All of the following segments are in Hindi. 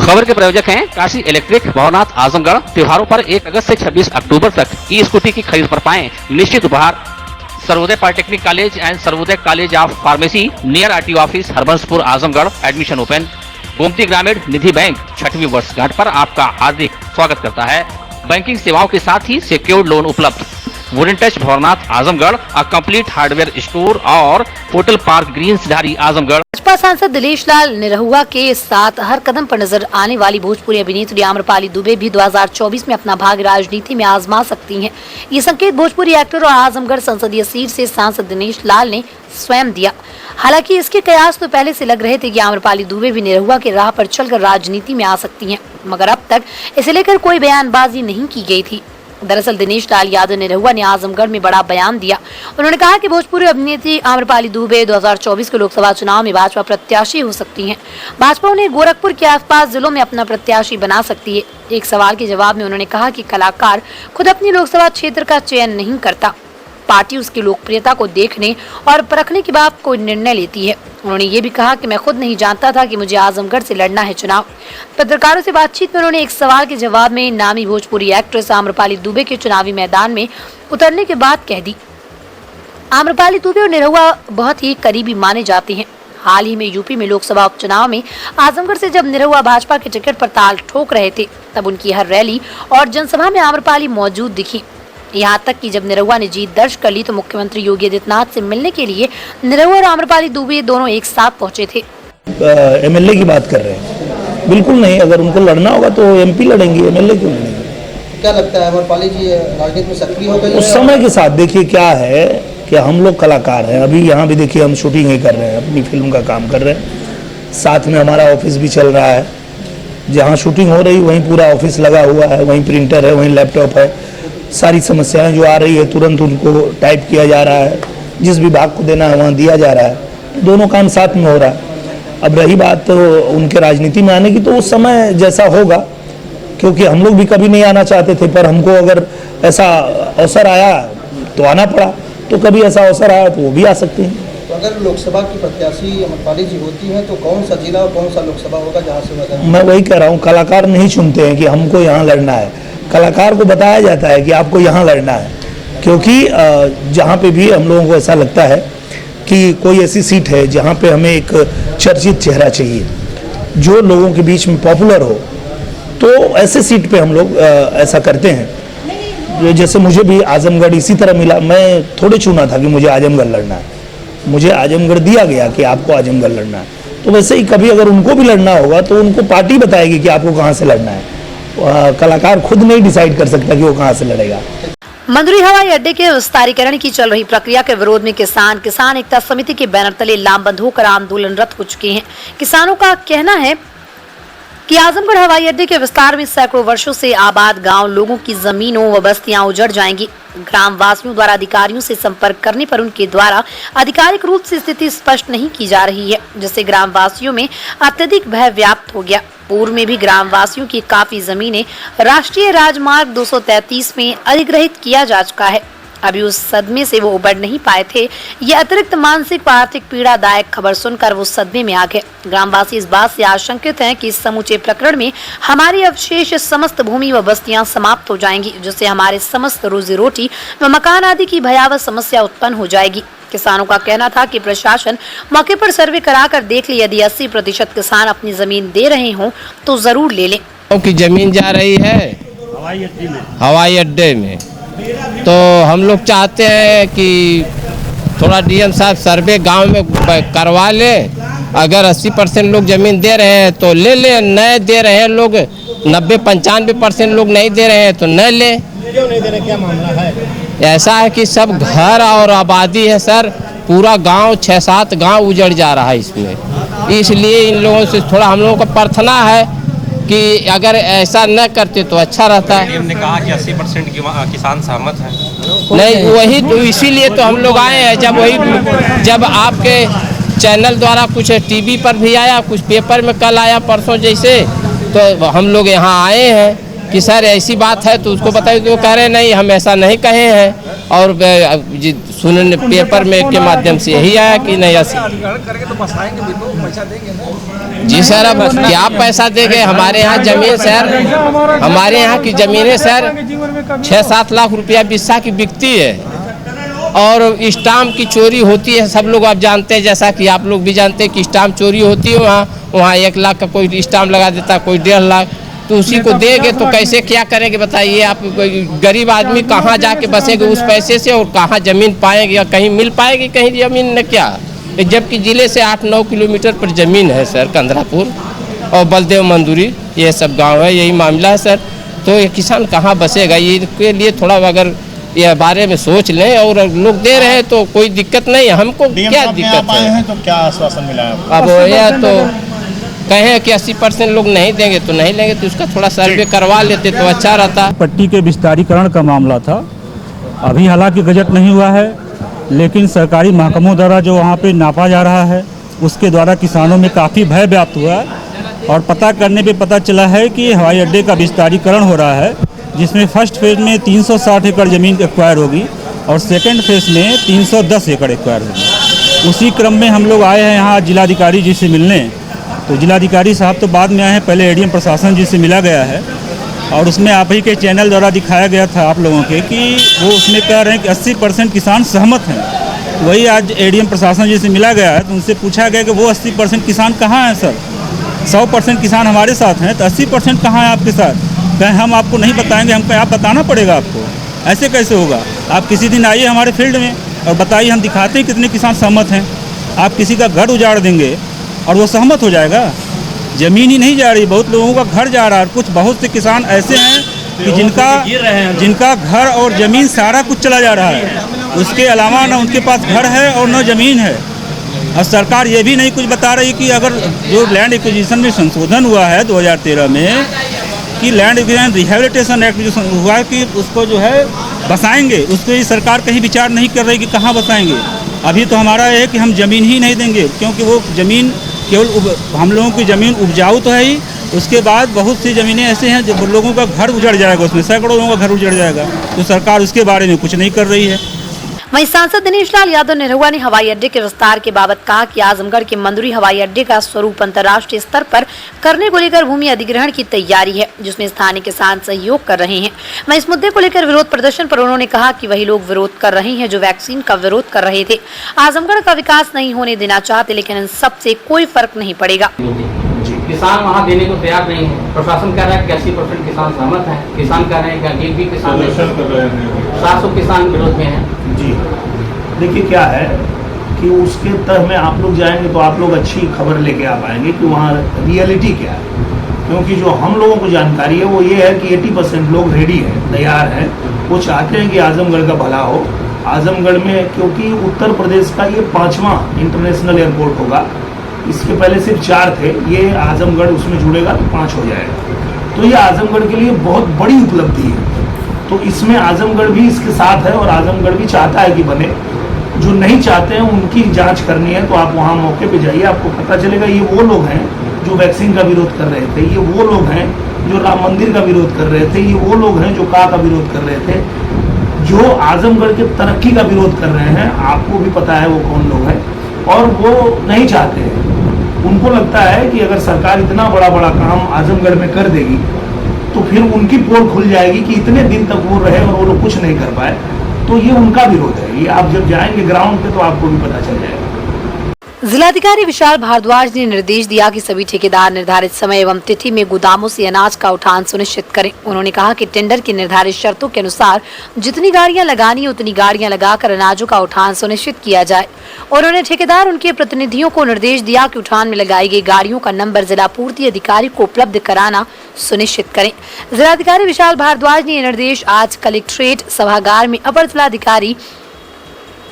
खबर के प्रायोजक हैं काशी इलेक्ट्रिक, भवनाथ, आजमगढ़। त्योहारों पर 1 अगस्त से 26 अक्टूबर तक ई स्कूटी की खरीद पर पाएं निश्चित उपहार। Sarvodaya polytechnic college and Sarvodaya college of pharmacy near RTO office, Harbanspur, Azamgarh. Admission open. Gomti Gramin Nidhi bank 6वीं वर्षगांठ पर आपका हार्दिक स्वागत करता है। बैंकिंग सेवाओं के साथ ही सिक्योर्ड लोन उपलब्ध। Wooden touch, Bhavnath, Azamgarh. A complete hardware store और होटल पार्क ग्रीन सिधारी, आजमगढ़। भाजपा सांसद दिनेश लाल निरहुआ के साथ हर कदम पर नजर आने वाली भोजपुरी अभिनेत्री आम्रपाली दुबे भी 2024 में अपना भाग्य राजनीति में आजमा सकती हैं। ये संकेत भोजपुरी एक्टर और आजमगढ़ संसदीय सीट से सांसद दिनेश लाल ने स्वयं दिया। हालांकि इसके कयास तो पहले से लग रहे थे कि आम्रपाली दुबे भी निरहुआ के राह पर चलकर राजनीति में आ सकती हैं, मगर अब तक इसे लेकर कोई बयानबाजी नहीं की गई थी। दरअसल दिनेश लाल यादव निरहुआ ने आजमगढ़ में बड़ा बयान दिया। उन्होंने कहा कि भोजपुरी अभिनेत्री आम्रपाली दुबे 2024 के लोकसभा चुनाव में भाजपा प्रत्याशी हो सकती हैं। भाजपा उन्हें गोरखपुर के आसपास जिलों में अपना प्रत्याशी बना सकती है। एक सवाल के जवाब में उन्होंने कहा कि कलाकार खुद अपनी लोकसभा क्षेत्र का चयन नहीं करता, पार्टी उसकी लोकप्रियता को देखने और परखने के बाद कोई निर्णय लेती है। उन्होंने ये भी कहा कि मैं खुद नहीं जानता था कि मुझे आजमगढ़ से लड़ना है चुनाव। पत्रकारों से बातचीत में उन्होंने एक सवाल के जवाब में नामी भोजपुरी एक्ट्रेस आम्रपाली दुबे के चुनावी मैदान में उतरने के बाद कह दी। आम्रपाली दुबे और निरहुआ बहुत ही करीबी माने जाते हैं। हाल ही में यूपी में लोकसभा उपचुनाव में आजमगढ़ से जब निरहुआ भाजपा के टिकट पर ताल ठोक रहे थे, तब उनकी हर रैली और जनसभा में आम्रपाली मौजूद दिखी। यहाँ तक कि जब निरहुआ ने जीत दर्ज कर ली तो मुख्यमंत्री योगी आदित्यनाथ से मिलने के लिए निरहुआ और आम्रपाली दुबे दोनों एक साथ पहुंचे थे। एमएलए की बात कर रहे हैं, बिल्कुल नहीं। अगर उनको लड़ना होगा तो एमपी लड़ेंगे, एमएलए क्यों लड़ेंगे? क्या लगता है आम्रपाली जी राजनीति में सक्रिय हो गई? उस समय के साथ देखिए क्या है कि हम लोग कलाकार हैं। अभी यहाँ भी देखिए हम शूटिंग ही कर रहे हैं, अपनी फिल्म का काम कर रहे हैं, साथ में हमारा ऑफिस भी चल रहा है। जहाँ शूटिंग हो रही वहीं पूरा ऑफिस लगा हुआ है, वहीं प्रिंटर है, वहीं लैपटॉप है। सारी समस्याएं जो आ रही है तुरंत उनको टाइप किया जा रहा है, जिस विभाग को देना है वहाँ दिया जा रहा है। दोनों काम साथ में हो रहा है। अब रही बात तो उनके राजनीति में आने की, तो उस समय जैसा होगा, क्योंकि हम लोग भी कभी नहीं आना चाहते थे, पर हमको अगर ऐसा अवसर आया तो आना पड़ा। तो कभी ऐसा अवसर आया तो वो भी आ सकते हैं। तो अगर लोकसभा की प्रत्याशी आम्रपाली जी होती हैं तो कौन सा जिला और कौन सा लोकसभा होगा जहाँ से? मैं वही कह रहा हूँ, कलाकार नहीं चुनते हैं कि हमको यहाँ लड़ना है। कलाकार को बताया जाता है कि आपको यहाँ लड़ना है, क्योंकि जहाँ पे भी हम लोगों को ऐसा लगता है कि कोई ऐसी सीट है जहाँ पे हमें एक चर्चित चेहरा चाहिए जो लोगों के बीच में पॉपुलर हो, तो ऐसे सीट पे हम लोग ऐसा करते हैं। जैसे मुझे भी आजमगढ़ इसी तरह मिला। मैं थोड़े चुना था कि मुझे आजमगढ़ लड़ना है, मुझे आजमगढ़ दिया गया कि आपको आजमगढ़ लड़ना है। तो वैसे ही कभी अगर उनको भी लड़ना होगा तो उनको पार्टी बताएगी कि आपको कहाँ से लड़ना है। कलाकार खुद नहीं डिसाइड कर सकता कि वो कहाँ से लड़ेगा। मंदुरी हवाई अड्डे के विस्तारीकरण की चल रही प्रक्रिया के विरोध में किसान एकता समिति के बैनर तले लामबंद होकर आंदोलनरत हो चुके हैं। किसानों का कहना है कि आजमगढ़ हवाई अड्डे के विस्तार में सैकड़ों वर्षों से आबाद गांव, लोगों की जमीनों व बस्तियां उजड़ जाएंगी। ग्राम वासियों द्वारा अधिकारियों से संपर्क करने पर उनके द्वारा आधिकारिक रूप से स्थिति स्पष्ट नहीं की जा रही है, जिससे ग्राम वासियों में अत्यधिक भय व्याप्त हो गया। पूर्व में भी ग्राम वासियों की काफी जमीनें राष्ट्रीय राजमार्ग 233 में अधिग्रहित किया जा चुका है। अभी उस सदमे से वो उबर नहीं पाए थे। ये अतिरिक्त मानसिक व आर्थिक पीड़ादायक खबर सुनकर वो सदमे में आ गए। ग्रामवासी इस बात से आशंकित हैं कि इस समूचे प्रकरण में हमारी अवशेष समस्त भूमि व बस्तियां समाप्त हो जाएंगी, जिससे हमारे समस्त रोजी रोटी व मकान आदि की भयावह समस्या उत्पन्न हो जाएगी। किसानों का कहना था कि प्रशासन मौके पर सर्वे कराकर देख ले, यदि 80% किसान अपनी जमीन दे रहे हों तो जरूर ले लें। की जमीन जा रही है हवाई अड्डे में, तो हम लोग चाहते हैं कि थोड़ा डीएम साहब सर्वे गांव में करवा ले। अगर 80% लोग जमीन दे रहे हैं तो ले ले, नए दे रहे हैं लोग 90-95% लोग नहीं दे रहे हैं तो न ले। क्यों नहीं दे रहे, क्या मामला है? ऐसा है कि सब घर और आबादी है सर, पूरा गांव 6-7 गांव उजड़ जा रहा है इसमें। इसलिए इन लोगों से थोड़ा हम लोगों का प्रार्थना है कि अगर ऐसा न करते तो अच्छा रहता है। ने कहा कि 80% किसान सहमत हैं। नहीं, वही तो इसीलिए तो हम लोग आए हैं। जब आपके चैनल द्वारा कुछ टीवी पर भी आया, कुछ पेपर में कल आया परसों जैसे, तो हम लोग यहाँ आए हैं कि सर ऐसी बात है तो उसको बताइए। तो कह रहे नहीं, हम ऐसा नहीं कहे हैं, और सुनने पेपर में के माध्यम से यही आया कि नहीं ऐसी। जी सर, अब क्या पैसा देंगे? हमारे यहाँ जमीन सर, हमारे यहाँ की ज़मीनें सर 6-7 लाख रुपया बिस्सा की बिकती है और स्टाम्प की चोरी होती है। सब लोग आप जानते हैं, जैसा कि आप लोग भी जानते हैं कि स्टाम्प चोरी होती है। वहाँ 1 लाख का कोई स्टाम्प लगा देता, कोई 1.5 लाख, तो उसी को देंगे तो कैसे क्या करेंगे बताइए आप? गरीब आदमी कहाँ जाके बसेंगे उस पैसे से, और कहाँ ज़मीन पाएंगे या कहीं मिल पाएगी कहीं ज़मीन न क्या? जबकि ज़िले से 8-9 किलोमीटर पर ज़मीन है सर, कंधरापुर और बलदेव मंदुरी, ये सब गांव है, यही मामला है सर। तो ये किसान कहाँ बसेगा? ये के लिए थोड़ा अगर ये बारे में सोच लें, और लोग दे रहे हैं तो कोई दिक्कत नहीं है, हमको क्या दिक्कत है? तो क्या आश्वासन मिला है? अब यह तो कहें कि 80% लोग नहीं देंगे तो नहीं लेंगे, तो उसका थोड़ा सर्वे करवा लेते तो अच्छा रहता। पट्टी के विस्तारीकरण का मामला था, अभी हालांकि गजट नहीं हुआ है, लेकिन सरकारी महकमों द्वारा जो वहाँ पे नापा जा रहा है उसके द्वारा किसानों में काफ़ी भय व्याप्त हुआ है, और पता करने पे पता चला है कि हवाई अड्डे का विस्तारीकरण हो रहा है, जिसमें फर्स्ट फेज़ में 360 एकड़ ज़मीन एक्वायर होगी और सेकेंड फेज़ में 310 एकड़ एक्वायर होगी। उसी क्रम में हम लोग आए हैं यहाँ जिलाधिकारी जी से मिलने, तो जिलाधिकारी साहब तो बाद में आए हैं, पहले एडीएम प्रशासन जी से मिला गया है, और उसमें आप ही के चैनल द्वारा दिखाया गया था आप लोगों के कि वो उसमें कह रहे हैं कि 80% किसान सहमत हैं। वही आज एडीएम प्रशासन जी से मिला गया है, तो उनसे पूछा गया कि वो 80% किसान कहाँ हैं सर? 100% किसान हमारे साथ हैं, तो 80% कहाँ हैं आपके साथ? कहें हम आपको नहीं बताएंगे, हमको आप बताना पड़ेगा आपको। ऐसे कैसे होगा? आप किसी दिन आइए हमारे फील्ड में और बताइए, हम दिखाते हैं कितने किसान सहमत हैं। आप किसी का घर उजाड़ देंगे और वो सहमत हो जाएगा? ज़मीन ही नहीं जा रही, बहुत लोगों का घर जा रहा है। कुछ बहुत से किसान ऐसे हैं कि जिनका घर और ज़मीन सारा कुछ चला जा रहा है, उसके अलावा न उनके पास घर है और न ज़मीन है। और सरकार ये भी नहीं कुछ बता रही कि अगर जो लैंड एक्विजिशन में संशोधन हुआ है 2013 में, कि लैंड एक्विजिशन रिहेबिलिटेशन एक्ट जो हुआ है कि उसको जो है बसाएंगे, उस पर सरकार कहीं विचार नहीं कर रही कि कहाँ बसाएंगे। अभी तो हमारा ये है कि हम ज़मीन ही नहीं देंगे, क्योंकि वो ज़मीन केवल हम लोगों की ज़मीन उपजाऊ तो है ही, उसके बाद बहुत सी ज़मीनें ऐसे हैं जब लोगों का घर उजड़ जाएगा, उसमें सैकड़ों लोगों का घर उजड़ जाएगा, तो सरकार उसके बारे में कुछ नहीं कर रही है। वहीं सांसद दिनेश लाल यादव निरहुआ ने हवाई अड्डे के विस्तार के बाबत कहा कि आजमगढ़ के मंदुरी हवाई अड्डे का स्वरूप अंतर्राष्ट्रीय स्तर पर करने को लेकर भूमि अधिग्रहण की तैयारी है, जिसमें स्थानीय किसान सहयोग कर रहे हैं। वहीं इस मुद्दे को लेकर विरोध प्रदर्शन पर उन्होंने कहा कि वही लोग विरोध कर रहे हैं जो वैक्सीन का विरोध कर रहे थे। आजमगढ़ का विकास नहीं होने देना चाहते, लेकिन इन सबसे कोई फर्क नहीं पड़ेगा। किसान वहाँ देने को तैयार नहीं है। प्रशासन कह रहा है कि 80% किसान सहमत हैं, किसान कह रहे हैं कि एक भी किसान 700 किसान विरोध में है। जी देखिए, क्या है कि उसके तह में आप लोग जाएंगे तो आप लोग अच्छी खबर लेके आ पाएंगे कि वहाँ रियलिटी क्या है। क्योंकि जो हम लोगों को जानकारी है वो ये है कि 80% लोग रेडी हैं, तैयार हैं, वो चाहते हैं कि आजमगढ़ का भला हो। आजमगढ़ में क्योंकि उत्तर प्रदेश का ये 5वां इंटरनेशनल एयरपोर्ट होगा, इसके पहले सिर्फ 4 थे, ये आजमगढ़ उसमें जुड़ेगा तो 5 हो जाएगा। तो ये आजमगढ़ के लिए बहुत बड़ी उपलब्धि है। तो इसमें आजमगढ़ भी इसके साथ है और आजमगढ़ भी चाहता है कि बने। जो नहीं चाहते हैं उनकी जांच करनी है, तो आप वहाँ मौके पे जाइए, आपको पता चलेगा। ये वो लोग हैं जो वैक्सीन का विरोध कर रहे थे, ये वो लोग हैं जो राम मंदिर का विरोध कर रहे थे, ये वो लोग हैं जो का विरोध कर रहे थे, जो आजमगढ़ के तरक्की का विरोध कर रहे हैं। आपको भी पता है वो कौन लोग हैं, और वो नहीं चाहते हैं। उनको लगता है कि अगर सरकार इतना बड़ा बड़ा काम आजमगढ़ में कर देगी तो फिर उनकी पोल खुल जाएगी कि इतने दिन तक वो रहे और वो लोग कुछ नहीं कर पाए। तो ये उनका विरोध है। ये आप जब जाएंगे ग्राउंड पे तो आपको भी पता चल जाएगा। जिलाधिकारी विशाल भारद्वाज ने निर्देश दिया कि सभी ठेकेदार निर्धारित समय एवं तिथि में गोदामों से अनाज का उठान सुनिश्चित करें। उन्होंने कहा कि टेंडर की निर्धारित शर्तों के अनुसार जितनी गाड़ियां लगानी है उतनी गाड़ियां लगाकर अनाजों का उठान सुनिश्चित किया जाए। उन्होंने ठेकेदार उनके प्रतिनिधियों को निर्देश दिया कि उठान में लगाई गई गाड़ियों का नंबर जिला पूर्ति अधिकारी को उपलब्ध कराना सुनिश्चित करें। जिलाधिकारी विशाल भारद्वाज ने ये निर्देश आज कलेक्ट्रेट सभागार में अपर जिलाधिकारी,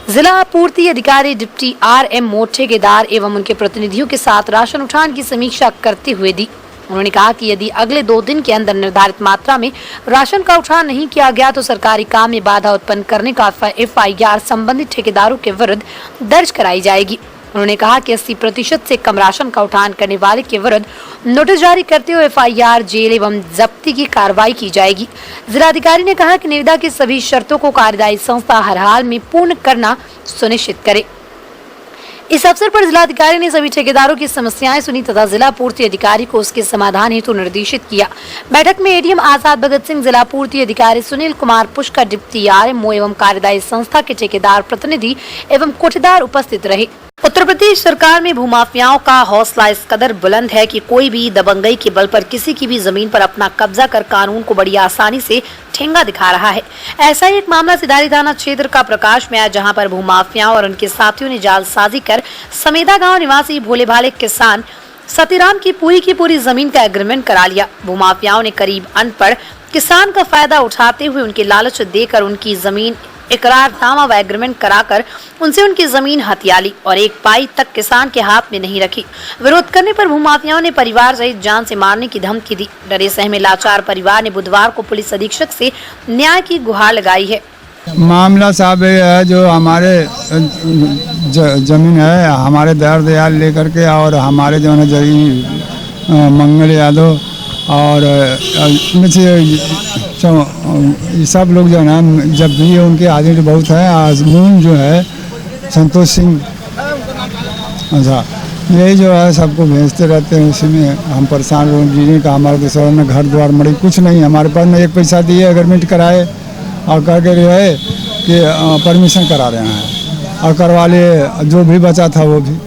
जिला पूर्ति अधिकारी, डिप्टी RM मोड ठेकेदार एवं उनके प्रतिनिधियों के साथ राशन उठान की समीक्षा करते हुए दी। उन्होंने कहा कि यदि अगले 2 दिन के अंदर निर्धारित मात्रा में राशन का उठान नहीं किया गया तो सरकारी काम में बाधा उत्पन्न करने का FIR संबंधित ठेकेदारों के विरुद्ध दर्ज कराई जाएगी। उन्होंने कहा कि 80% से कम राशन का उठान करने वाले के विरुद्ध नोटिस जारी करते हुए FIR, जेल एवं जब्ती की कार्रवाई की जाएगी। जिलाधिकारी ने कहा कि निविदा की सभी शर्तों को कार्यदायी संस्था हर हाल में पूर्ण करना सुनिश्चित करे। इस अवसर पर जिलाधिकारी ने सभी ठेकेदारों की समस्याएं सुनी तथा जिला पूर्ति अधिकारी को उसके समाधान हेतु निर्देशित किया। बैठक में एडीएम आजाद भगत सिंह, जिला पूर्ति अधिकारी सुनील कुमार पुष्कर, डिप्टी आरएमओ एवं कार्यदायी संस्था के ठेकेदार प्रतिनिधि एवं कोठेदार उपस्थित रहे। उत्तर प्रदेश सरकार में भूमाफियाओं का हौसला इस कदर बुलंद है कि कोई भी दबंगई के बल पर किसी की भी जमीन पर अपना कब्जा कर कानून को बड़ी आसानी से ठेंगा दिखा रहा है। ऐसा ही एक मामला सिधारी थाना क्षेत्र का प्रकाश में आया, जहां पर भूमाफियाओं और उनके साथियों ने जालसाजी कर समेदा गांव निवासी भोले भाले किसान सतीराम की पूरी जमीन का एग्रीमेंट करा लिया। भूमाफियाओं ने करीब अनपढ़ किसान का फायदा उठाते हुए उनके लालच देकर उनकी जमीन इकरारनामा व एग्रीमेंट कराकर उनसे उनकी जमीन हथिया ली और एक पाई तक किसान के हाथ में नहीं रखी। विरोध करने पर भूमाफियाओं ने परिवार सहित जान से मारने की धमकी दी। डरे सहमे लाचार परिवार ने बुधवार को पुलिस अधीक्षक से न्याय की गुहार लगाई है। मामला साहब ये है, जो हमारे जमीन है हमारे दयाल दयाल लेकर के और हमारे जो है जमीन मंगल यादव और सब लोग जो है ना, जब भी उनके आदमी बहुत है। आजमून जो है संतोष सिंह, अच्छा यही जो है सबको भेजते रहते हैं। उसी में हम परेशान लोग जीने का, हमारे दूसरा में घर द्वार मड़ी कुछ नहीं हमारे पास में। एक पैसा दिए एग्रीमेंट कराए और करके रहे कि परमिशन करा रहे हैं और करवा लिए। जो भी बचा था वो भी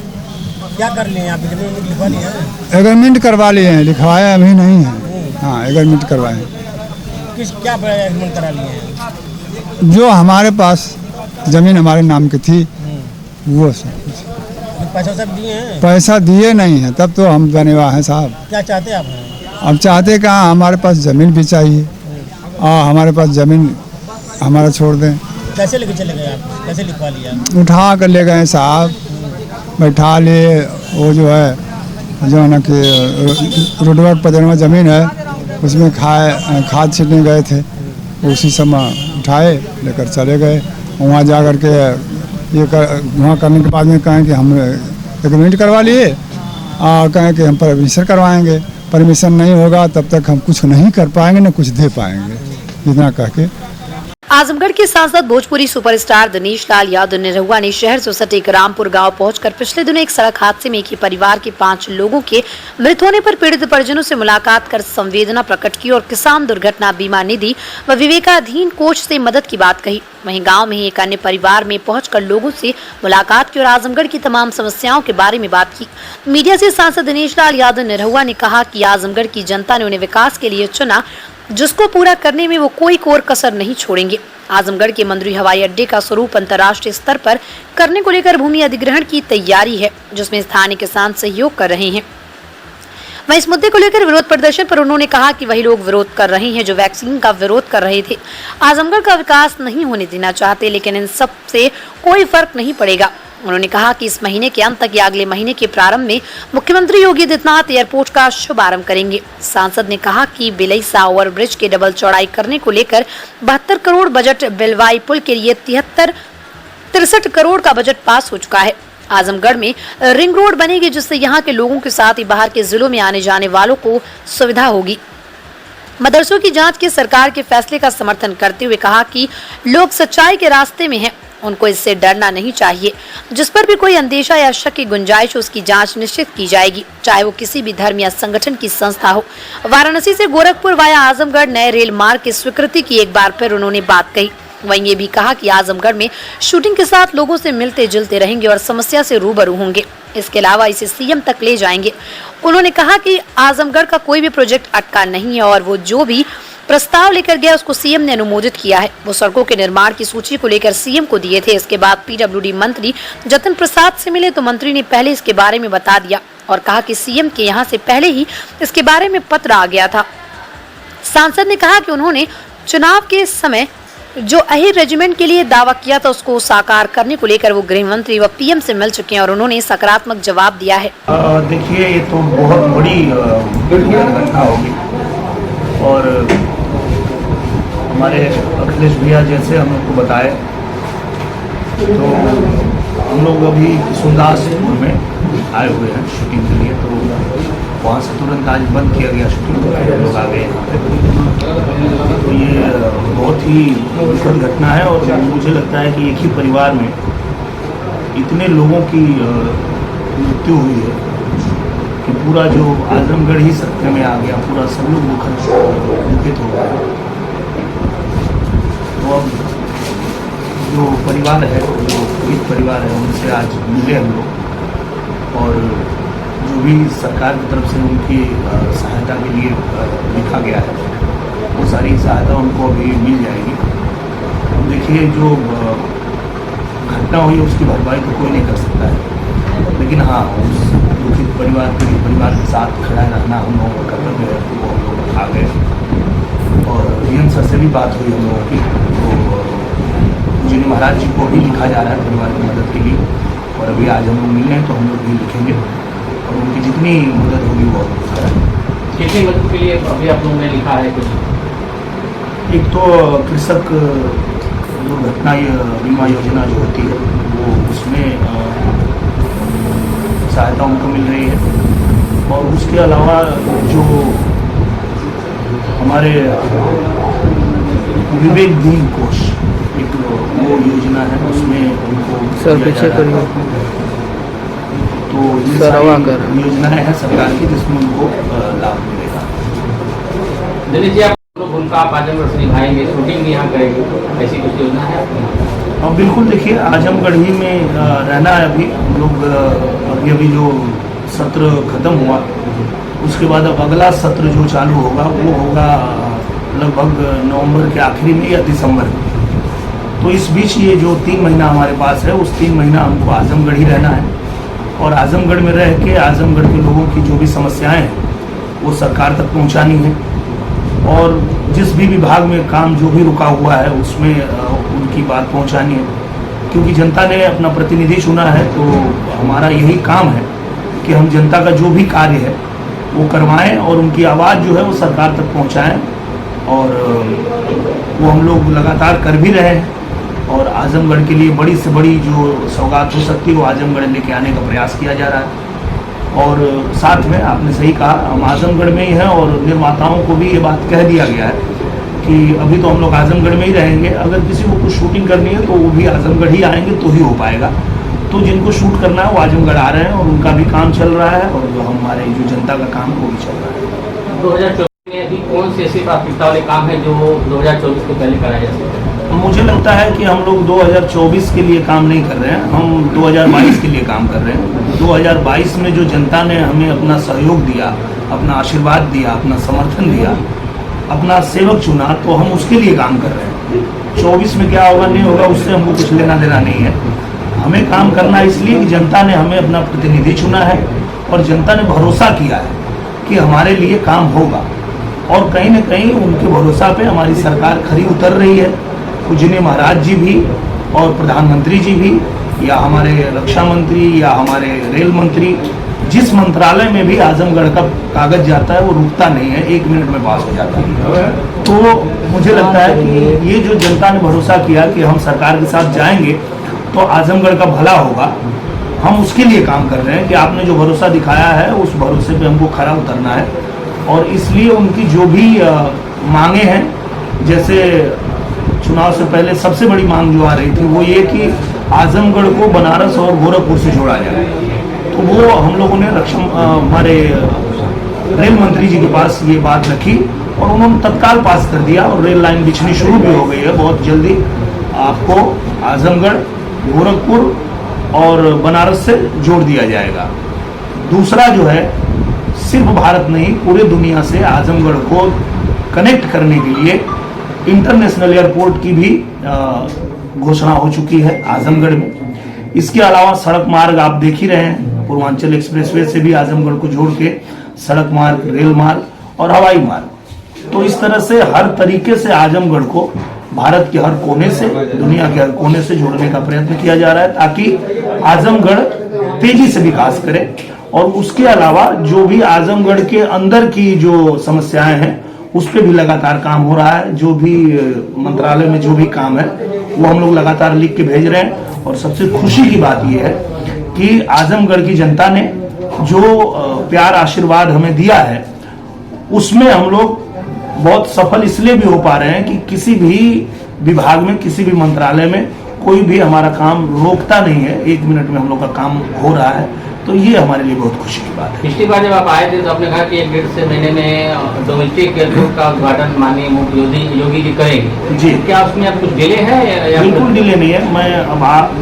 क्या कर लिए आप? लिखवा लिए? एग्रीमेंट करवा लिए हैं, लिखवाया अभी नहीं है। हाँ एग्रीमेंट करवाए। क्या एग्रीमेंट करा लिए हैं? जो हमारे पास जमीन हमारे नाम की थी वो सब कुछ। पैसा सब दिए हैं? पैसा दिए नहीं है, तब तो हम बनेवा हैं साहब। क्या चाहते हैं आप? अब चाहते कहाँ, हमारे पास ज़मीन भी चाहिए और हमारे पास ज़मीन हमारा छोड़ दें। कैसे लेके चले गए आप? कैसे लिखवा लिया? उठा कर ले गए साहब, बैठा लिए। वो जो है ना कि रोडवा पर ज़मीन है उसमें खाद छीटने गए थे, उसी समय उठाए लेकर चले गए। वहाँ जा कर के वहाँ करने के बाद में कहें कि हम एग्रीमेंट करवा लिए और कहें कि हम परमिशन करवाएंगे। परमिशन नहीं होगा तब तक हम कुछ नहीं कर पाएंगे न कुछ दे पाएंगे, इतना कह के। आजमगढ़ के सांसद भोजपुरी सुपरस्टार दिनेश लाल यादव निरहुआ ने शहर से सटे रामपुर गांव पहुंचकर पिछले दिनों एक सड़क हादसे में एक ही परिवार के 5 लोगों के मृत होने पर पीड़ित परिजनों से मुलाकात कर संवेदना प्रकट की और किसान दुर्घटना बीमा निधि व विवेकाधीन कोष से मदद की बात कही। वहीं गांव में ही एक अन्य परिवार में पहुंचकर लोगों से मुलाकात की और आजमगढ़ की तमाम समस्याओं के बारे में बात की। मीडिया से सांसद दिनेश लाल यादव निरहुआ ने कहा कि आजमगढ़ की जनता ने उन्हें विकास के लिए चुना, जिसको पूरा करने में वो कोई कोर कसर नहीं छोड़ेंगे। आजमगढ़ के मंदरी हवाई अड्डे का स्वरूप अंतर्राष्ट्रीय स्तर पर करने को लेकर भूमि अधिग्रहण की तैयारी है, जिसमें स्थानीय किसान सहयोग कर रहे हैं। वहीं इस मुद्दे को लेकर विरोध प्रदर्शन पर उन्होंने कहा कि वही लोग विरोध कर रहे हैं जो वैक्सीन का विरोध कर रहे थे। आजमगढ़ का विकास नहीं होने देना चाहते, लेकिन इन सब से कोई फर्क नहीं पड़ेगा। उन्होंने कहा कि इस महीने के अंत तक या अगले महीने के प्रारंभ में मुख्यमंत्री योगी आदित्यनाथ एयरपोर्ट का शुभारंभ करेंगे। सांसद ने कहा कि बिलैसा ओवरब्रिज के डबल चौड़ाई करने को लेकर 72 करोड़ बजट, बिलवाई पुल के लिए 63 करोड़ का बजट पास हो चुका है। आजमगढ़ में रिंग रोड बनेगी, जिससे यहाँ के लोगों के साथ ही बाहर के जिलों में आने जाने वालों को सुविधा होगी। मदरसों की जांच के सरकार के फैसले का समर्थन करते हुए कहा कि लोग सच्चाई के रास्ते में हैं, उनको इससे डरना नहीं चाहिए। जिस पर भी कोई अंदेशा या शक की गुंजाइश हो, उसकी जांच निश्चित की जाएगी, चाहे वो किसी भी धर्म या संगठन की संस्था हो। वाराणसी से गोरखपुर वाया आजमगढ़ नए रेल मार्ग की स्वीकृति की एक बार फिर उन्होंने बात कही। वहीं ये भी कहा कि आजमगढ़ में शूटिंग के साथ लोगों से मिलते जुलते रहेंगे और समस्या से रूबरू होंगे। इसके अलावा इसे सीएम तक ले जाएंगे। उन्होंने कहा कि आजमगढ़ का कोई भी प्रोजेक्ट अटका नहीं है और वो जो भी प्रस्ताव लेकर गया उसको सीएम ने अनुमोदित किया है। वो सड़कों के निर्माण की सूची को लेकर सीएम को दिए थे। इसके बाद पीडब्ल्यूडी मंत्री जतिन प्रसाद से मिले तो मंत्री ने पहले इसके बारे में बता दिया और कहा कि सीएम के यहाँ से पहले ही इसके बारे में पत्र आ गया था। सांसद ने कहा कि उन्होंने चुनाव के समय जो अहिर रेजिमेंट के लिए दावा किया था उसको साकार करने को लेकर वो गृह मंत्री व पीएम से मिल चुके हैं और उन्होंने सकारात्मक जवाब दिया है। देखिए ये तो बहुत बड़ी घटना होगी और हमारे अखिलेश भैया जैसे हम लोग को बताए तो हम लोग अभी सुंदासपुर में आए हुए हैं शूटिंग के लिए, तो वहाँ से तुरंत आज बंद किया गया शूटिंग, हम लोग आ गए यहाँ पे। तो ये बहुत ही दुखद घटना है और मुझे लगता है कि एक ही परिवार में इतने लोगों की मृत्यु हुई है कि पूरा जो आजमगढ़ ही सत्य में आ गया, पूरा सब लोग दुखित हो गए। तो अब जो परिवार है, जो पीड़ित परिवार है, उनसे आज मिले हम लोग और जो भी सरकार की तरफ से उनकी सहायता के लिए लिखा गया है वो सारी सहायता उनको अभी मिल जाएगी। देखिए जो घटना हुई उसकी भरपाई तो कोई नहीं कर सकता है, लेकिन हाँ उस दुखित परिवार के साथ खड़ा रहना हम लोगों का कर्तव्य है। वो हम लोग आ गए और डीएम सर से भी बात हुई हम लोगों की, तो जिन महाराज जी को भी लिखा जा रहा है परिवार की मदद के लिए, और अभी आज हम लोग मिले हैं तो हम लोग भी लिखेंगे और उनकी जितनी मदद होगी वो हम लोग करेंगे। कितनी मदद के लिए अभी आप लोगों ने लिखा है कुछ? एक तो कृषक दुर्घटना बीमा योजना जो होती है वो उसमें सहायता उनको मिल रही है, और उसके अलावा जो हमारे विवेक दीन कोष एक वो योजना है उसमें उनको सर पीछे करिए। तो ये सारी योजनाएं हैं सरकार की जिसमें उनको लाभ मिलेगा। दिनेश जी, आप लोग उनका आप आजमगढ़ से निभाएंगे, शूटिंग भी यहाँ करेंगे, ऐसी कुछ योजना है आपकी? अब बिल्कुल देखिए आजमगढ़ ही में रहना है। अभी हम लोग अभी जो सत्र खत्म हुआ उसके बाद अब अगला सत्र जो चालू होगा वो होगा लगभग नवंबर के आखिरी में या दिसंबर में। तो इस बीच ये जो 3 महीना हमारे पास है उस 3 महीना हमको आजमगढ़ ही रहना है और आजमगढ़ में रह के आजमगढ़ के लोगों की जो भी समस्याएं हैं वो सरकार तक पहुंचानी है, और जिस भी विभाग में काम जो भी रुका हुआ है उसमें उनकी बात पहुंचानी है, क्योंकि जनता ने अपना प्रतिनिधि चुना है। तो हमारा यही काम है कि हम जनता का जो भी कार्य है वो करवाएं और उनकी आवाज़ जो है वो सरकार तक पहुंचाएं, और वो हम लोग लगातार कर भी रहे हैं। और आजमगढ़ के लिए बड़ी से बड़ी जो सौगात हो सकती है वो आजमगढ़ लेके आने का प्रयास किया जा रहा है। और साथ में आपने सही कहा हम आजमगढ़ में ही हैं, और निर्माताओं को भी ये बात कह दिया गया है कि अभी तो हम लोग आजमगढ़ में ही रहेंगे, अगर किसी को कुछ शूटिंग करनी है तो वो भी आजमगढ़ ही आएंगे तो ही हो पाएगा। तो जिनको शूट करना है वो आजमगढ़ आ रहे हैं और उनका भी काम चल रहा है, और जो हमारे जो जनता का काम है वो भी चल रहा है। 2024 में अभी कौन से ऐसी प्राथमिकता वाले काम है जो 2024 के पहले कराए जा सकते हैं? मुझे लगता है कि हम लोग 2024 के लिए काम नहीं कर रहे हैं, हम 2022 के लिए काम कर रहे हैं। 2022 में जो जनता ने हमें अपना सहयोग दिया, अपना आशीर्वाद दिया, अपना समर्थन दिया, अपना सेवक चुना, तो हम उसके लिए काम कर रहे हैं। 24 में क्या होगा नहीं होगा उससे हमको कुछ लेना देना नहीं है। हमें काम करना इसलिए कि जनता ने हमें अपना प्रतिनिधि चुना है और जनता ने भरोसा किया है कि हमारे लिए काम होगा, और कहीं न कहीं उनके भरोसा पे हमारी सरकार खरी उतर रही है। पूजनीय महाराज जी भी और प्रधानमंत्री जी भी, या हमारे रक्षा मंत्री या हमारे रेल मंत्री, जिस मंत्रालय में भी आजमगढ़ का कागज जाता है वो रुकता नहीं है, 1 मिनट में पास हो जाता है। तो मुझे लगता है कि ये जो जनता ने भरोसा किया कि हम सरकार के साथ जाएंगे तो आजमगढ़ का भला होगा, हम उसके लिए काम कर रहे हैं कि आपने जो भरोसा दिखाया है उस भरोसे पे हमको खरा उतरना है। और इसलिए उनकी जो भी मांगे हैं, जैसे चुनाव से पहले सबसे बड़ी मांग जो आ रही थी वो ये कि आजमगढ़ को बनारस और गोरखपुर से जोड़ा जाए, तो वो हम लोगों ने हमारे रेल मंत्री जी के पास ये बात रखी और उन्होंने तत्काल पास कर दिया, और रेल लाइन बिछनी शुरू भी हो गई है। बहुत जल्दी आपको आजमगढ़, गोरखपुर और बनारस से जोड़ दिया जाएगा। दूसरा जो है, सिर्फ भारत नहीं पूरे दुनिया से आजमगढ़ को कनेक्ट करने के लिए इंटरनेशनल एयरपोर्ट की भी घोषणा हो चुकी है आजमगढ़ में। इसके अलावा सड़क मार्ग आप देख ही रहे हैं, पूर्वांचल एक्सप्रेसवे से भी आजमगढ़ को जोड़ के सड़क मार्ग, रेल मार्ग और हवाई मार्ग। तो इस तरह से हर तरीके से आजमगढ़ को भारत के हर कोने से, दुनिया के हर कोने से जोड़ने का प्रयत्न किया जा रहा है, ताकि आजमगढ़ तेजी से विकास करे। और उसके अलावा जो भी आजमगढ़ के अंदर की जो समस्याएं हैं उस पर भी लगातार काम हो रहा है। जो भी मंत्रालय में जो भी काम है वो हम लोग लगातार लिख के भेज रहे हैं। और सबसे खुशी की बात यह है कि आजमगढ़ की जनता ने जो प्यार आशीर्वाद हमें दिया है उसमें हम लोग बहुत सफल इसलिए भी हो पा रहे हैं कि किसी भी विभाग में, किसी भी मंत्रालय में कोई भी हमारा काम रोकता नहीं है, 1 मिनट में हम लोग का काम हो रहा है, तो ये हमारे लिए बहुत खुशी की बात है। पिछली बार जब आप आए थे तो आपने कहा कि 1-1.5 से महीने में डोमेस्टिक एयरपोर्ट का उद्घाटन माननीय मुख्यमंत्री योगी जी करेंगे जी। क्या उसमें अब कुछ डिले है या बिल्कुल डिले नहीं है।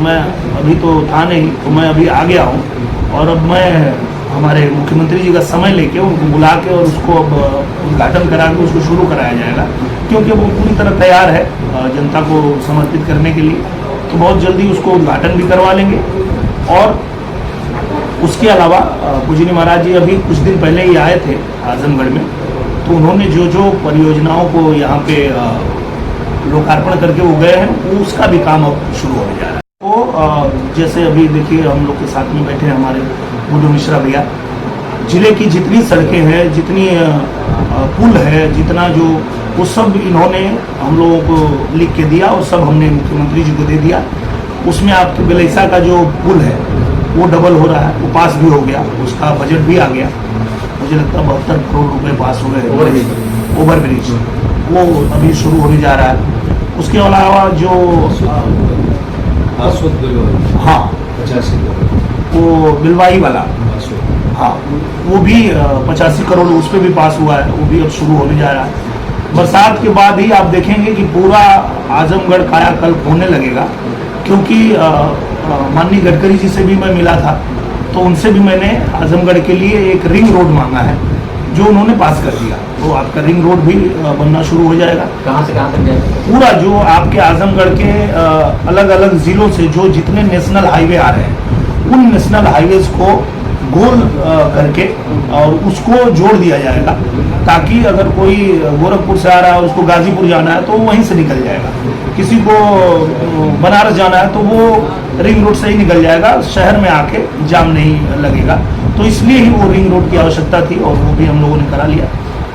मैं अभी तो था नहीं, तो मैं अभी आ गया हूँ और अब मैं हमारे मुख्यमंत्री जी का समय लेके उनको बुला के और उसको अब उद्घाटन करा के उसको शुरू कराया जाएगा, क्योंकि वो पूरी तरह तैयार है जनता को समर्पित करने के लिए। तो बहुत जल्दी उसको उद्घाटन भी करवा लेंगे। और उसके अलावा पूजनीय महाराज जी अभी कुछ दिन पहले ही आए थे आजमगढ़ में, तो उन्होंने जो परियोजनाओं को यहाँ पे लोकार्पण करके वो गए हैं, वो उसका भी काम अब शुरू होने जा रहा है। तो जैसे अभी देखिए हम लोग के साथ में बैठे हैं हमारे गुड्डू मिश्रा भैया, जिले की जितनी सड़कें हैं, जितनी पुल है, जितना जो वो सब इन्होंने हम लोगों को लिख के दिया और सब हमने मुख्यमंत्री जी को दे दिया। उसमें आपके बेलैसा का जो पुल है वो डबल हो रहा है, वो पास भी हो गया, उसका बजट भी आ गया। मुझे लगता है 72 करोड़ रुपए पास हो गए। ओवर ब्रिज वो अभी शुरू होने जा रहा है। उसके अलावा जो हाँ 85 वो बिलवाई वाला, हाँ वो भी 85 करोड़ उस पर भी पास हुआ है, वो भी अब शुरू होने जा रहा है। बरसात के बाद ही आप देखेंगे कि पूरा आजमगढ़ कायाकल्प होने लगेगा, क्योंकि माननीय गडकरी जी से भी मैं मिला था, तो उनसे भी मैंने आजमगढ़ के लिए एक रिंग रोड मांगा है, जो उन्होंने पास कर दिया। तो आपका रिंग रोड भी बनना शुरू हो जाएगा। कहाँ से कहाँ तक जाएगा? पूरा जो आपके आजमगढ़ के अलग अलग जिलों से जो जितने नेशनल हाईवे आ रहे हैं, उन नेशनल हाईवेज को गोल करके और उसको जोड़ दिया जाएगा, ताकि अगर कोई गोरखपुर से आ रहा है उसको गाजीपुर जाना है तो वो वहीं से निकल जाएगा, किसी को बनारस जाना है तो वो रिंग रोड से ही निकल जाएगा, शहर में आके जाम नहीं लगेगा। तो इसलिए ही वो रिंग रोड की आवश्यकता थी और वो भी हम लोगों ने करा लिया।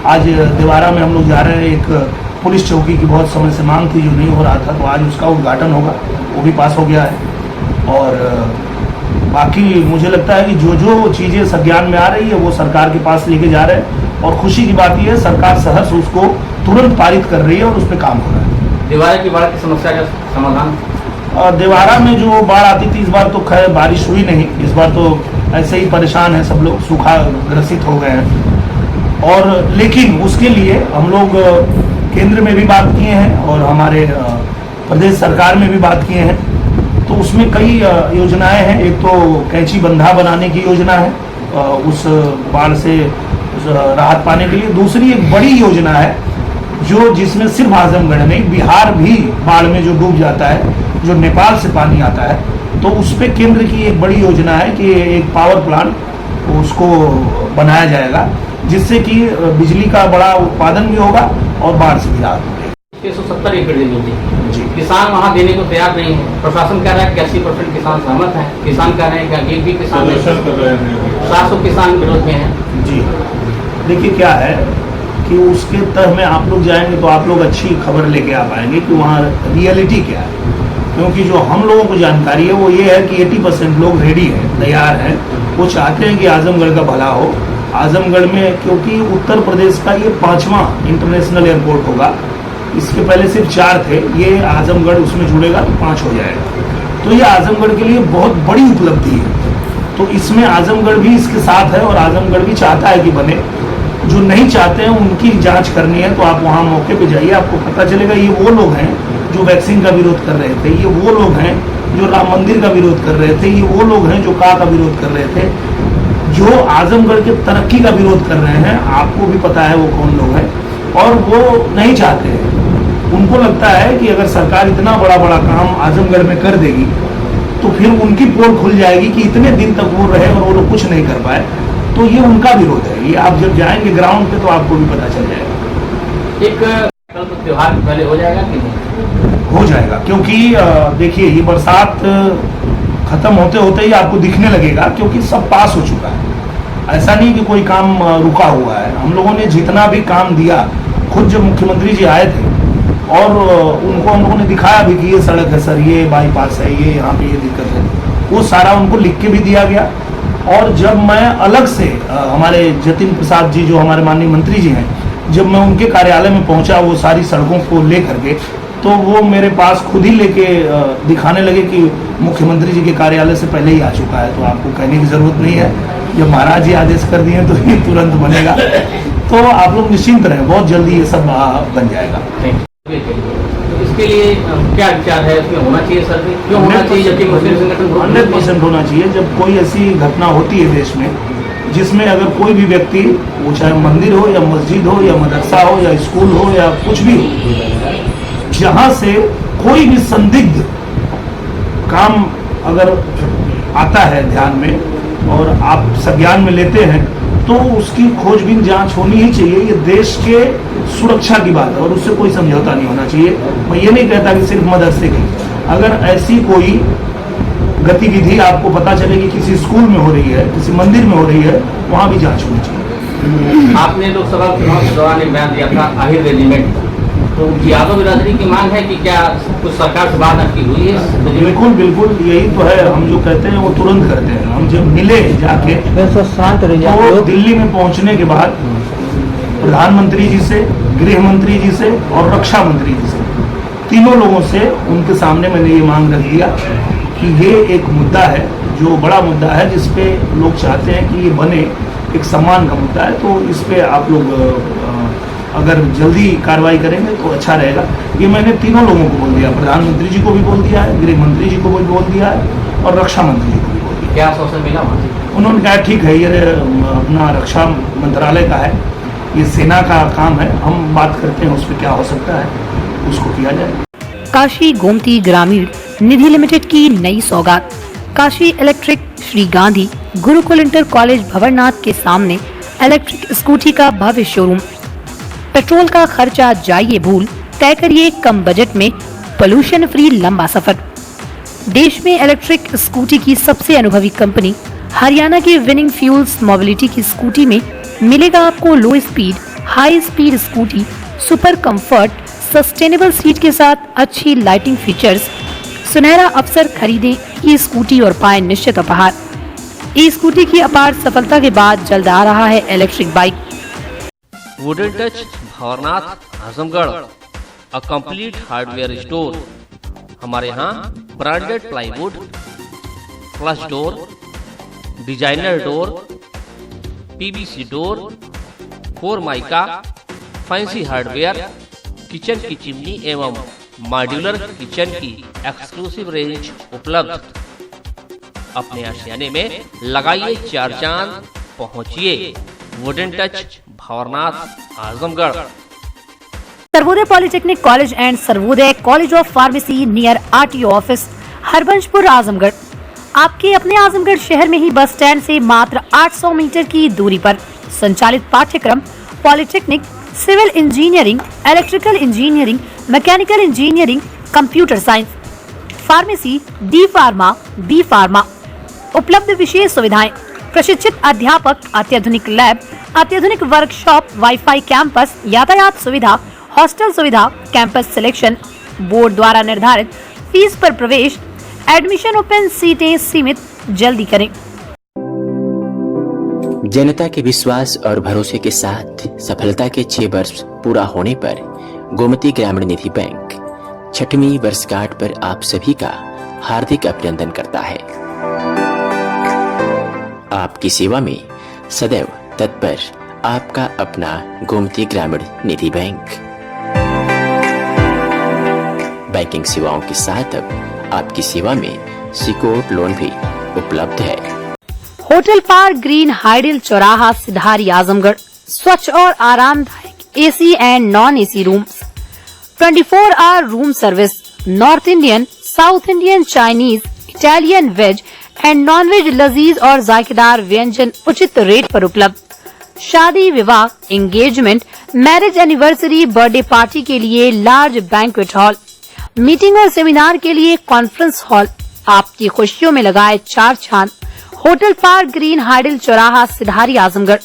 आज देवारा में हम लोग जा रहे हैं, एक पुलिस चौकी की बहुत समय से मांग थी जो नहीं हो रहा था, तो आज उसका उद्घाटन होगा, वो भी पास हो गया है। और बाकी मुझे लगता है कि जो चीज़ें संज्ञान में आ रही है वो सरकार के पास लेके जा रहे हैं, और खुशी की बात यह है सरकार सहर्ष उसको तुरंत पारित कर रही है और उस पर काम हो रहा है। देवारा की बाढ़ की समस्या का समाधान? देवारा में जो बाढ़ आती थी, इस बार तो खैर बारिश हुई नहीं, इस बार तो ऐसे ही परेशान है सब लोग, सूखा ग्रसित हो गए हैं। और लेकिन उसके लिए हम लोग केंद्र में भी बात किए हैं और हमारे प्रदेश सरकार में भी बात किए हैं। तो उसमें कई योजनाएं हैं। एक तो कैंची बंधा बनाने की योजना है उस बाढ़ से राहत पाने के लिए। दूसरी एक बड़ी योजना है जो जिसमें सिर्फ आजमगढ़ नहीं, बिहार भी बाढ़ में जो डूब जाता है, जो नेपाल से पानी आता है, तो उस पर केंद्र की एक बड़ी योजना है कि एक पावर प्लांट उसको बनाया जाएगा, जिससे कि बिजली का बड़ा उत्पादन भी होगा और बाढ़ से भी राहत मिलेगी। 670 एकड़ जमीन थी, जी। किसान वहाँ देने को तैयार नहीं है। प्रशासन कह रहा है कि 80% किसान सहमत हैं, किसान कह रहे हैं कि अगेन भी किसान 700 किसान विरोध में हैं। जी देखिए क्या है कि उसके तह में आप लोग जाएंगे तो आप लोग अच्छी खबर लेके आ पाएंगे कि वहाँ रियलिटी क्या है। क्योंकि जो हम लोगों को जानकारी है वो ये है कि 80% लोग रेडी हैं, तैयार हैं, वो चाहते हैं कि आजमगढ़ का भला हो। आजमगढ़ में क्योंकि उत्तर प्रदेश का ये 5वां इंटरनेशनल एयरपोर्ट होगा, इसके पहले सिर्फ 4 थे, ये आजमगढ़ उसमें जुड़ेगा तो 5 हो जाएगा। तो ये आजमगढ़ के लिए बहुत बड़ी उपलब्धि है। तो इसमें आजमगढ़ भी इसके साथ है और आजमगढ़ भी चाहता है कि बने। जो नहीं चाहते हैं उनकी जांच करनी है, तो आप वहाँ मौके पे जाइए, आपको पता चलेगा। ये वो लोग हैं जो वैक्सीन का विरोध कर रहे थे, ये वो लोग हैं जो राम मंदिर का विरोध कर रहे थे, ये वो लोग हैं जो का विरोध कर रहे थे, जो आजमगढ़ के तरक्की का विरोध कर रहे हैं। आपको भी पता है वो कौन लोग हैं, और वो नहीं चाहते हैं। उनको लगता है कि अगर सरकार इतना बड़ा बड़ा काम आजमगढ़ में कर देगी तो फिर उनकी पोल खुल जाएगी कि इतने दिन तक वो रहे और वो लोग कुछ नहीं कर पाए। तो ये उनका विरोध है। ये आप जब जाएंगे ग्राउंड पे तो आपको भी पता चल जाएगा। एक कल तो त्योहार पहले हो जाएगा कि नहीं? हो जाएगा, क्योंकि देखिए ये बरसात खत्म होते होते ही आपको दिखने लगेगा, क्योंकि सब पास हो चुका है। ऐसा नहीं कि कोई काम रुका हुआ है। हम लोगों ने जितना भी काम दिया, खुद जब मुख्यमंत्री जी आए थे और उनको हम लोगों ने दिखाया भी कि ये सड़क है सर, ये बाईपास है, ये यहाँ पे ये दिक्कत है, वो सारा उनको लिख के भी दिया गया। और जब मैं अलग से हमारे जतिन प्रसाद जी जो हमारे माननीय मंत्री जी हैं, जब मैं उनके कार्यालय में पहुंचा वो सारी सड़कों को ले करके, तो वो मेरे पास खुद ही लेके दिखाने लगे कि मुख्यमंत्री जी के कार्यालय से पहले ही आ चुका है, तो आपको कहने की ज़रूरत नहीं है, जब महाराज जी आदेश कर दिए तो ये तुरंत बनेगा। तो आप लोग निश्चिंत रहें, बहुत जल्दी ये सब बन जाएगा। तो इसके लिए क्या विचार है, इसमें होना चाहिए सर्वे, क्यों होना चाहिए, जबकि मुस्लिम संगठन 100% होना चाहिए। जब कोई ऐसी घटना होती है देश में जिसमें अगर कोई भी व्यक्ति, वो चाहे मंदिर हो या मस्जिद हो या मदरसा हो या स्कूल हो या कुछ भी हो, जहाँ से कोई भी संदिग्ध काम अगर आता है ध्यान में और आप संज्ञान में लेते हैं, तो उसकी खोजबीन जांच होनी ही चाहिए। ये देश के सुरक्षा की बात है और उससे कोई समझौता नहीं होना चाहिए। मैं ये नहीं कहता कि सिर्फ मदरसे की, अगर ऐसी कोई गतिविधि आपको पता चले कि किसी स्कूल में हो रही है, किसी मंदिर में हो रही है, वहाँ भी जांच होनी चाहिए। आपने लोकसभा चुनाव के दौरान एक बयान दिया था आहिर रेजिमेंट, तो यादव बिरादरी की मांग है कि क्या कुछ सरकार से बात आपकी हुई है? बिल्कुल बिल्कुल, यही तो है। हम जो कहते हैं वो तुरंत करते हैं। हम जब मिले जाके तो दिल्ली में पहुंचने के बाद प्रधानमंत्री जी से, गृह मंत्री जी से और रक्षा मंत्री जी से, तीनों लोगों से उनके सामने मैंने ये मांग रख दिया कि ये एक मुद्दा है जो बड़ा मुद्दा है, जिसपे लोग चाहते हैं कि ये बने, एक सम्मान का मुद्दा है। तो इस पे आप लोग अगर जल्दी कार्रवाई करेंगे तो अच्छा रहेगा। ये मैंने तीनों लोगों को बोल दिया, प्रधानमंत्री जी को भी बोल दिया है, गृह मंत्री जी को भी बोल दिया है और रक्षा मंत्री जी को भी बोल दिया। क्या आश्वासन मिला वहाँ से? उन्होंने कहा ठीक है, ये अपना रक्षा मंत्रालय का है, ये सेना का काम है, हम बात करते हैं उस पर क्या हो सकता है, उसको किया जाए। काशी गोमती ग्रामीण निधि लिमिटेड की नई सौगात। Kashi electric Shri Gandhi Gurukul inter college Bhawarnath के सामने इलेक्ट्रिक स्कूटी का भव्य शोरूम। पेट्रोल का खर्चा जाइए भूल, तय करिए कम बजट में पोल्यूशन फ्री लंबा सफर। देश में इलेक्ट्रिक स्कूटी की सबसे अनुभवी कंपनी हरियाणा की विनिंग फ्यूल्स मोबिलिटी की स्कूटी में मिलेगा आपको लो speed, high speed scooty, super comfort, sustainable seat के साथ अच्छी लाइटिंग फीचर्स। सुनहरा अवसर, खरीदें ई स्कूटी और पाएं निश्चित उपहार। ई स्कूटी की अपार सफलता के बाद जल्द आ रहा है electric bike. Wooden touch Bhavarnath Azamgarh, a complete hardware store. हमारे यहाँ branded plywood, flush door, designer door, PVC door, formica, fancy hardware, kitchen की चिमनी एवं मॉड्यूलर किचन की एक्सक्लूसिव रेंज उपलब्ध। अपने आशियाने में लगाइए 4 चांद, पहुंचिए wooden touch Bhavarnath Azamgarh. Sarvodaya polytechnic college and Sarvodaya college of pharmacy near RTO office, Harbanshpur, Azamgarh. आपके अपने आजमगढ़ शहर में ही बस स्टैंड से मात्र 800 मीटर की दूरी पर संचालित पाठ्यक्रम polytechnic, civil engineering, electrical engineering, mechanical engineering, computer science, pharmacy, D pharma, B pharma. उपलब्ध विशेष सुविधाएं, प्रशिक्षित अध्यापक, अत्याधुनिक लैब, अत्याधुनिक वर्कशॉप, वाईफाई कैंपस, यातायात सुविधा, हॉस्टल सुविधा, कैंपस सिलेक्शन, बोर्ड द्वारा निर्धारित फीस पर प्रवेश, एडमिशन ओपन, सीटें सीमित, जल्दी करें। जनता के विश्वास और भरोसे के साथ सफलता के 6 वर्ष पूरा होने पर गोमती ग्रामीण निधि बैंक 6वीं वर्षगांठ पर आप सभी का हार्दिक अभिनंदन करता है। आपकी सेवा में सदैव तत्पर आपका अपना गोमती ग्रामीण निधि बैंक। बैंकिंग सेवाओं के साथ अब आपकी सेवा में सिक्योर्ड लोन भी उपलब्ध है। होटल पार्क ग्रीन हाइडल चौराहा, सिधारी, आजमगढ़। स्वच्छ और आरामदायक AC and non AC rooms, 24 hour room service, north Indian, south Indian, Chinese, Italian, veg and non veg लजीज और जायकेदार व्यंजन उचित रेट पर उपलब्ध। शादी, विवाह, engagement, marriage anniversary, birthday party के लिए लार्ज बैंक्वेट हॉल, मीटिंग और सेमिनार के लिए कॉन्फ्रेंस हॉल। आपकी खुशियों में लगाए 4 चांद। होटल पार्क ग्रीन हाइडल चौराहा, सिधारी, आजमगढ़।